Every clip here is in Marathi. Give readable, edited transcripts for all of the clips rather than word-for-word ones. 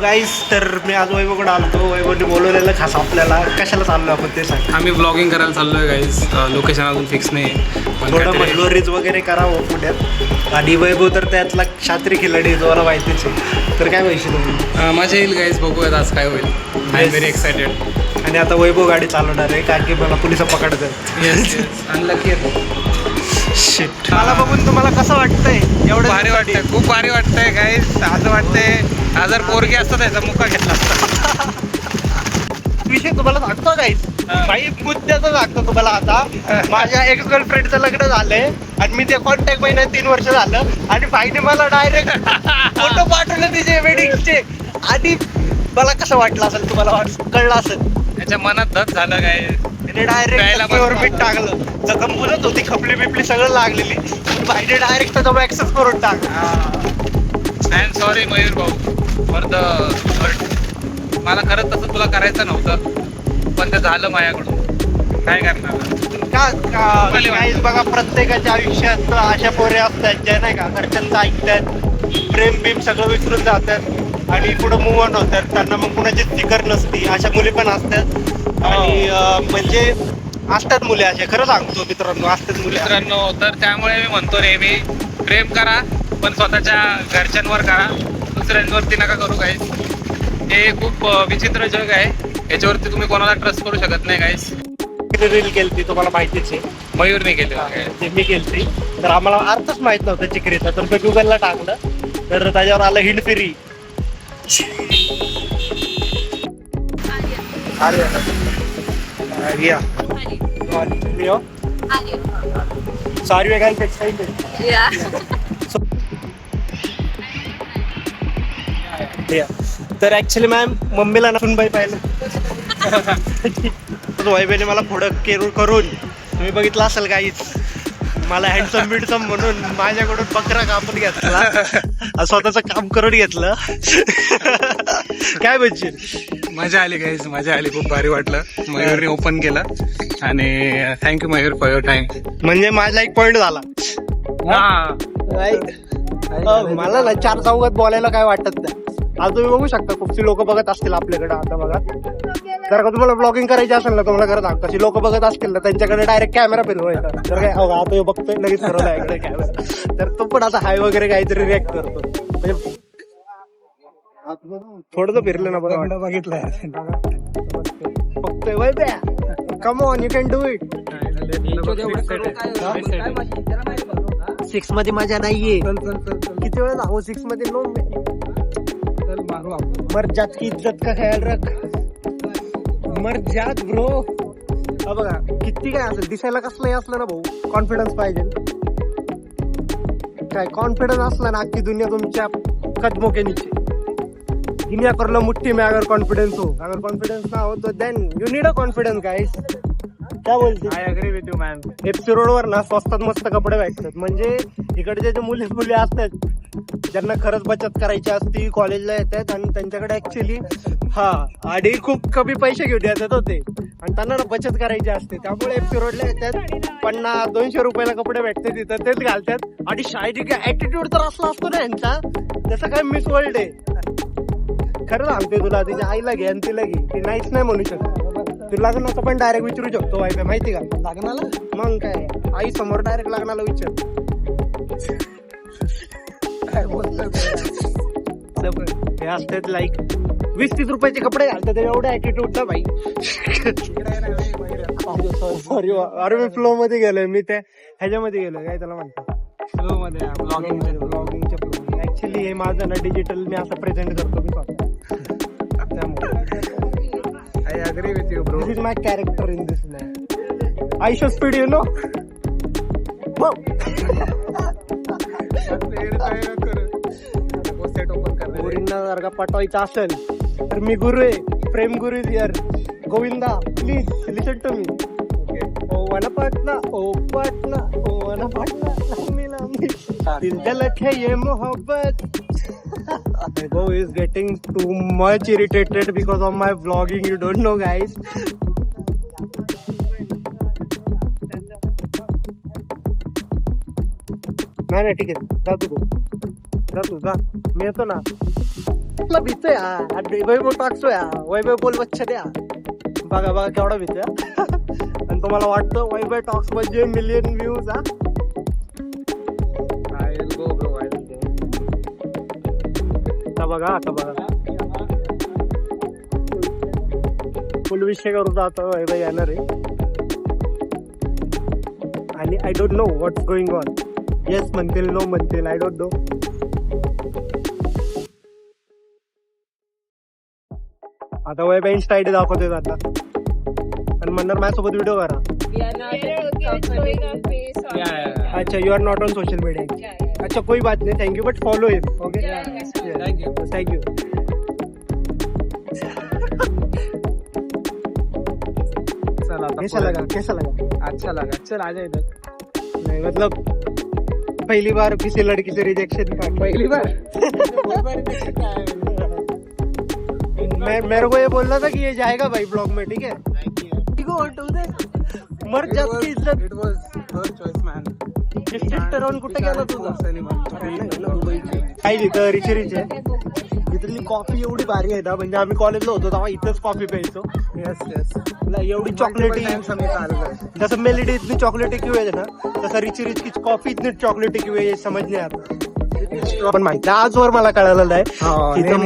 गाईस, तर मी आज वैभवकडे आलतो. वैभवने बोलवलेलं खास आपल्याला. कशाला चाललो आपण ते सांग. आम्ही ब्लॉगिंग करायला चाललोय गाईज. लोकेशन अजून फिक्स नाही. थोडं म्हणलो रीज वगैरे करावं पुण्यात. आणि वैभव तर त्यातला शास्त्री खिलाडी तुम्हाला माहितीच आहे. तर काय माहिती तुम्ही मजा येईल गाईज. बघूयात आज काय होईल. I am very excited. आणि आता वैभव गाडी चालवणार आहे कारण की मला पोलिस पकडतात. Yes unlucky shit. मला बघून तुम्हाला कसं वाटतंय? एवढं भारी वाटतंय, खूप भारी वाटतंय गाईज. असं वाटतंय आज जर पोरगी असतं त्याचा मुका घेतला असता. विषय तुम्हाला सांगतो गाईस. भाई मुद्द्याचं सांगतो तुम्हाला. आता माझ्या एक्स गर्लफ्रेंडचं लग्न झालंय आणि मी ते कॉन्टॅक्ट महिन्यात 3 वर्ष झालं. आणि भाईने मला डायरेक्ट फोटो पाठवले तिचे वेडिंगचे. आणि मला कसं वाटलं असेल तुम्हाला कळलं असेल. त्याच्या मनात धत झालं काय. डायरेक्ट मीठ टाकलं. जखम बुजत होती, खपली बिपली सगळं लागलेली. भाईने डायरेक्ट त्याचा ऍक्सेस करून टाकला. आय एम सॉरी मयूर भाऊ फॉर द हर्ट. मला खरंच तसं तुला करायचं नव्हतं, पण ते झालं माझ्याकडून. काय करणार. का बघा, प्रत्येकाच्या आयुष्यात अशा पोरे असतात ज्या नाही का घरच्यांचं ऐकतात, प्रेम बिम सगळं विसरून जातात आणि पुढं मूव ऑन होतात. त्यांना मग कुणाची फिकर नसती. अशा मुली पण असतात. आणि म्हणजे असतात मुली अशा. खरं सांगतो मित्रांनो, असतात मुली. मित्रांनो, तर त्यामुळे मी म्हणतो नेहमी प्रेम करा, पण स्वतःच्या घरच्यांवर करा, दुसऱ्यांवरती नका करू गाईस. हे खूप विचित्र जग आहे. याच्यावरती तुम्ही कोणाला ट्रस्ट करू शकत नाही गाईस. रील केली तुम्हाला माहितीच आहे. मयूरने केलं ते मी केली. तर आम्हाला अर्थच माहित नव्हतं चिकरीचा. तर मी गुगलला टाकलं, तर त्याच्यावर आलं हिंड फ्री. Sorry, I got excited. Yeah. तर ऍक्च्युली मॅम मम्मीला ना सुनबाई पाहिलं. वैभवने मला पुढं करून तुम्ही बघितलं असेल काहीच. मला हँडसम बिडसम म्हणून माझ्याकडून बकरा कापून घेतला. स्वतःच काम करून घेतलं. काय म्हणशील? मजा आली गाईज, मजा आली. खूप भारी वाटलं. मयूरने ओपन केलं आणि thank you Mayur for your time. म्हणजे माझा एक पॉइंट झाला. मला ना 4 चौघात बोलायला काय वाटत नाही. आज तुम्ही बघू शकता खूपशी लोक बघत असतील आपल्याकडे. आता बघा, जर का तुम्हाला ब्लॉगिंग करायची असेल ना, तुम्हाला खरं सांगतो, लोक बघत असतील ना, त्यांच्याकडे डायरेक्ट कॅमेरा फिरवायचा. तर काय आता बघतोय लगेच फिरवला इकडे कॅमेरा. तर तो पण आता हाय वगैरे काहीतरी रिॲक्ट करतो. म्हणजे थोडं फिरलं ना बरं बघितलंय. बघतोय Vaibhav, come on, you can do it. 6 मध्ये मजा नाहीये. किती वेळा जावं 6 मध्ये? नो मर जात की इज्जत का ख्याल रख. मर जात ब्रो. बघा किती काय असेल, दिसायला कसलंही असलं ना भाऊ, कॉन्फिडन्स पाहिजे. काय कॉन्फिडन्स असला ना, अख्खी दुनिया तुमच्या कदमों के नीचे. दुनिया कर लो मुट्ठी में अगर कॉन्फिडेंस हो. अगर कॉन्फिडेंस ना हो तो then you need a confidence guys. काय बोलते? I agree with you man. FC रोडवर ना स्वस्तात मस्त कपडे भेटतात. म्हणजे इकडचे जे मुली असतात ज्यांना खरंच बचत करायची असती, कॉलेजला येतात आणि त्यांच्याकडे ऍक्च्युली आधी खूप कमी पैसे घेऊन येतात होते आणि त्यांना ना बचत करायची असते. त्यामुळे एफसी रोडला येतात, 50-200 रुपयाला कपडे भेटते तिथं, तेच घालतात. आणि शाळेची ऍटिट्यूड तर असला असतो ना यांचा, त्याचं काय मिस वर्ल्ड आहे. खरं सांगते तुला, तिच्या आईला घे आणि तिला घे, ती नाहीच नाही म्हणू शकत. तू लग्नाचं पण डायरेक्ट विचारू शकतो वाईफ, माहिती का? लग्नाला मग काय, आई समोर डायरेक्ट लग्नाला विचार. हे असतात लाईक 20-30 रुपयाचे कपडे घालतात, एवढ्या ऍटिट्यूड ना भाई. सॉरी, अरे मी फ्लो मध्ये गेलोय. मी त्या ह्याच्यामध्ये गेलोय, काय त्याला म्हणतात, फ्लो मध्ये, ब्लॉगिंगच्या फ्लो. ऍक्च्युली हे माझं ना डिजिटल मी असं प्रेझेंट करतो मी स्वतः. I agree with you, bro. This is my character in this life. I should speed, you know. गुरुंना जर का पटवायचं असेल तर मी गुरु आहे, प्रेम गुरु यार. Govinda please listen to me. ओ वन पाटना, ओ पाटना, ओ वन पाटना, लांबी लांबी दिल दलक है ये मोहब्बत. My bro is getting too much irritated because of my vlogging. You don't know, guys. नाही ठीक आहे, जा तू जा, मी येतो ना. भीतोय वैभव टाकतोय वैभव बोल बच्चा द्या बघा बघा केवढा भीतोय आणि तुम्हाला वाटतं वैभव टॉक्स म्हणजे मिलियन व्ह्यूज आता बघा फुल विषय करू आता वैभव येणार आहे आणि I don't know what's going on yes म्हणतील नो म्हणतील आय डोंट नो आता वैभव इन्स्टा आयडी दाखवतोय आता आणि म्हणणार माझ्यासोबत व्हिडिओ करा अच्छा you are not on social media अच्छा कोई बात नहीं thank you but follow him okay thank you कैसा लगा अच्छा लगा चल आ जाए इधर नहीं मतलब पहली बार किसी लड़की से रिजेक्शन का पहली बार मेरे को ये बोलना था कि ये जाएगा भाई ब्लॉग में ठीक है मर जात की इज्जत इट वाज first choice man district round कुठे गेला तुझा काय तिथं रिच रिच आहे इथली कॉफी एवढी भारी आहे ना म्हणजे आम्ही कॉलेजला होतो तेव्हा इथंच कॉफी प्यायचो यस यस एवढी चॉकलेटी जसं मेलेडी इतनी चॉकलेटी क्यों है ना तसं रिच रिच की कॉफी इतनी चॉकलेटी क्यों है समज नाही आता पण माहिती आजवर मला कळालेलं आहे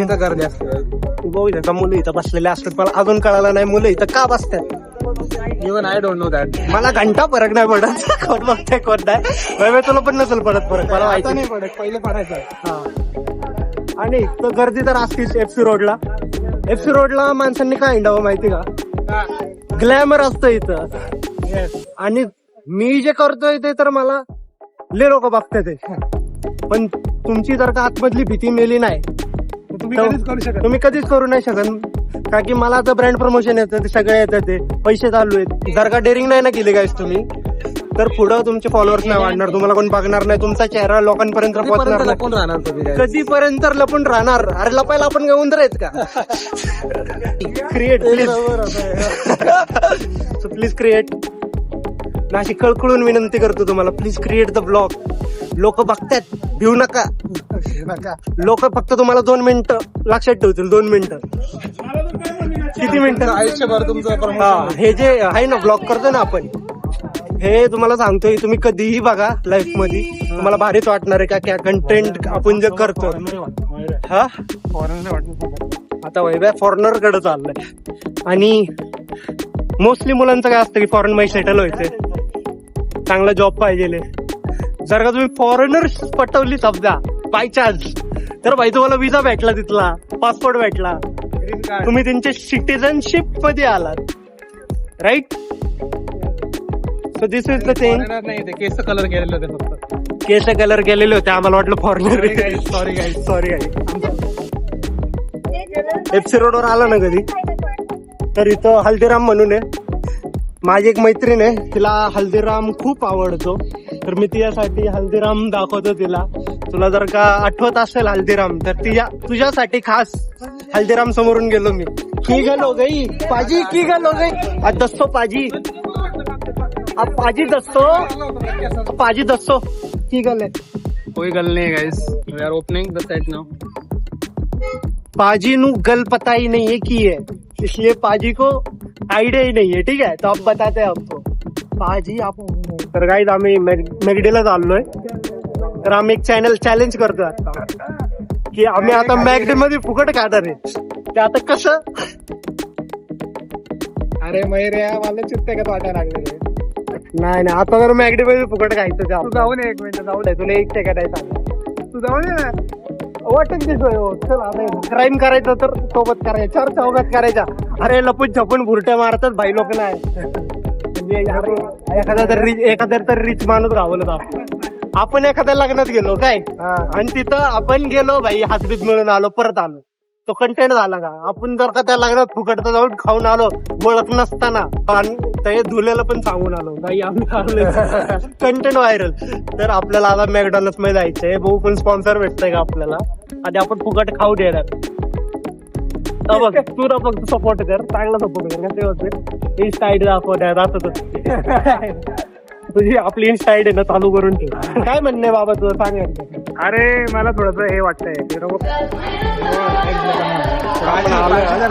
इथं गर्दी असते बघू का मुलं इथं बसलेले असतात मला अजून कळालं नाही मुलं इथं का बसतात even I don't know that मला घंटा फरक नाही पडत कोण बघते कोण नाही वैभव तुला पण नसेल पडत फरक मला माहिती नाही पडत पहिले पडायचं हा आणि तो गर्दी तर असतीच एफसी रोडला माणसांनी काय हिंडावं माहिती का ग्लॅमर असतं इथं आणि मी जे करतोय ते तर मला लय लोक बघते ते पण तुमची जर का आतमधली भीती मेली नाही तुम्ही कधीच करू नाही शकत का की मला आता ब्रँड प्रमोशन येतं ते सगळे येतं ते पैसे चालू आहेत जर का डेअरिंग नाही ना केली गाईस तुम्ही तर पुढं तुमचे फॉलोअर्स नाही वाढणार तुम्हाला कोण बघणार नाही तुमचा चेहरा लोकांपर्यंत पोहोचणार नाही कधीपर्यंत लपून राहणार अरे लपायला आपण घेऊन तर आहेत का क्रिएट प्लीज क्रिएट नाशिक कळकळून विनंती करतो तुम्हाला प्लीज क्रिएट द ब्लॉग लोक बघतात भिऊ नका लोक फक्त तुम्हाला 2 मिनिटं लक्षात ठेवतील 2 मिनिटं किती मिनिटं आयुष्यभर तुमचं हे जे आहे ना ब्लॉग करतो ना आपण हे तुम्हाला सांगतोय तुम्ही कधीही बघा लाईफ मध्ये तुम्हाला भारीच वाटणार आहे का क्या कंटेंट आपण जे करतो हा आता वैभव फॉरेनर कडे चाललंय आणि मोस्टली मुलांचं काय असतं की फॉरेन मध्ये सेटल व्हायचंय चांगला जॉब पाहिजे जर का तुम्ही फॉरेनर पटवली समजा बाय चान्स तर भाई तुम्हाला विजा भेटला तिथला पासपोर्ट भेटला तुम्ही त्यांच्या सिटिझनशिप मध्ये आलात right so this is the thing नाही ते केस कलर केलेले होते फक्त केस कलर केलेले होते आम्हाला वाटलं फॉरेनर सॉरी एफसी रोडवर आला ना कधी तर इथं हल्दीराम म्हणून आहे माझी एक मैत्रीण आहे तिला हल्दीराम खूप आवडतो तर मी तिच्यासाठी हल्दीराम दाखवतो तिला तुला जर का आठवत असेल हल्दीराम तर तुझ्यासाठी खास हल्दीराम समोरून गेलो मी की गलो गई पाजी की गलो गई आज दसतो पाजी अब पाजी दसतो की गल है कोई गल नहीं guys we are opening the set now पाजी नु गल पता ही नहीं है की है इसलिए पाजी को आइडिया ही नहीं है ठीक है तो आप बताते हैं आपको पाजी आप तर गाईज आम्ही मॅगडीला चाललोय तर आम्ही एक चॅलेंज करतोय आता की आम्ही आता मॅगडी मध्ये फुकट खाणार आहे ते आता कसं अरे मैऱ्या मला चित्ते का वाटायला लागले नाही आता जर मॅगडी मध्ये फुकट खायचं तू जाऊन एक मिनिट जाऊ दे तुला एक सेकंड आहे सांग तू जाऊन ये वाटत दिसतोय चल आता क्राईम करायचं तर सोबत करायचं 4 चौघात करायच्या अरे लपून छपून भुरट्या मारतात भाई लोक नाही म्हणजे एखाद्या तर रिच माणूस राहवलं आपण एखाद्या लग्नात गेलो काय आणि तिथं आपण गेलो भाई हातबीत मिळून आलो परत आलो तो कंटेंट झाला का आपण जर का त्या लग्नात फुकटता जाऊन खाऊन आलो ओळख नसताना आणि ते धुलेलं पण सांगून आलो भाई आम्ही कंटेंट व्हायरल तर आपल्याला आता मॅकडॉनल्ड्स मध्ये जायचंय भाऊ पण स्पॉन्सर भेटतंय का आपल्याला आधी आपण फुकट खाऊ देणार बघ तू ना फक्त सपोर्ट कर चांगला सपोर्ट कर ते होते इन्स्टा आयडी दाखवत आता तुझी आपली इन्स्टा आयडी ना चालू करून ठेव काय म्हणणे बाबा तुझं सांग अरे मला थोडस हे वाटतंय जरा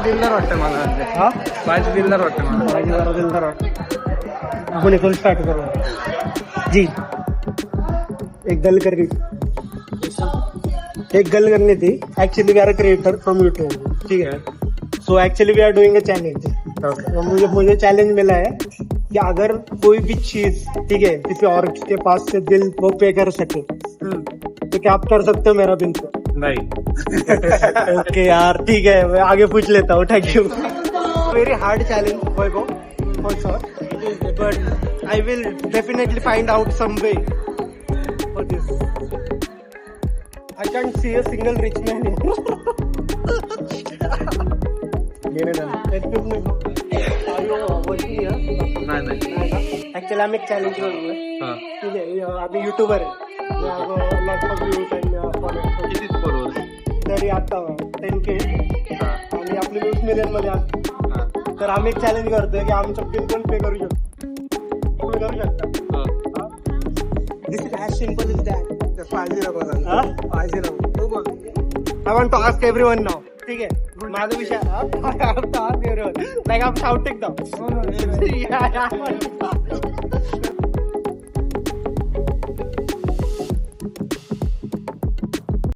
दिलदार वाटतं मला. हा माझी दिलदार वाटतं मला. माझी जरा दिलदार वाटतं. आपण इकडून स्टार्ट करू जी. एक गल करनी थी. Actually we are a creator from YouTube. ठीक है. So actually we are doing a challenge. मुझे चैलेंज मिला है कि अगर कोई भी चीज, ठीक है, किसी और के पास से बिल वो पे कर सके तो क्या आप कर सकते हो मेरा बिल पे? नाही. ओके यार, ठीक है, मैं आगे पूछ लेता हूँ. Thank you. Very hard challenge Vaibhav, for sure, but I will definitely find out some way for this. I can't see a single rich man here. Excuse me. Are you working here? नाही. Actually, आम्ही एक चॅलेंज करूया. हा. ठीक आहे, आम्ही युट्यूबर आहे. Lot of views and followers. कितीच बरोबर. तरी आता 10K आणि आपली व्ह्यूज मिलियन मध्ये असतात. तर आम्ही एक चॅलेंज करतोय की आमचं बिल पण पे करू शकतो. तुम्ही करू शकता. This is as simple is that. I want to ask everyone now. ठीक आहे, माझा विषय. I have to ask everyone. Like I'm shouting now. Yeah.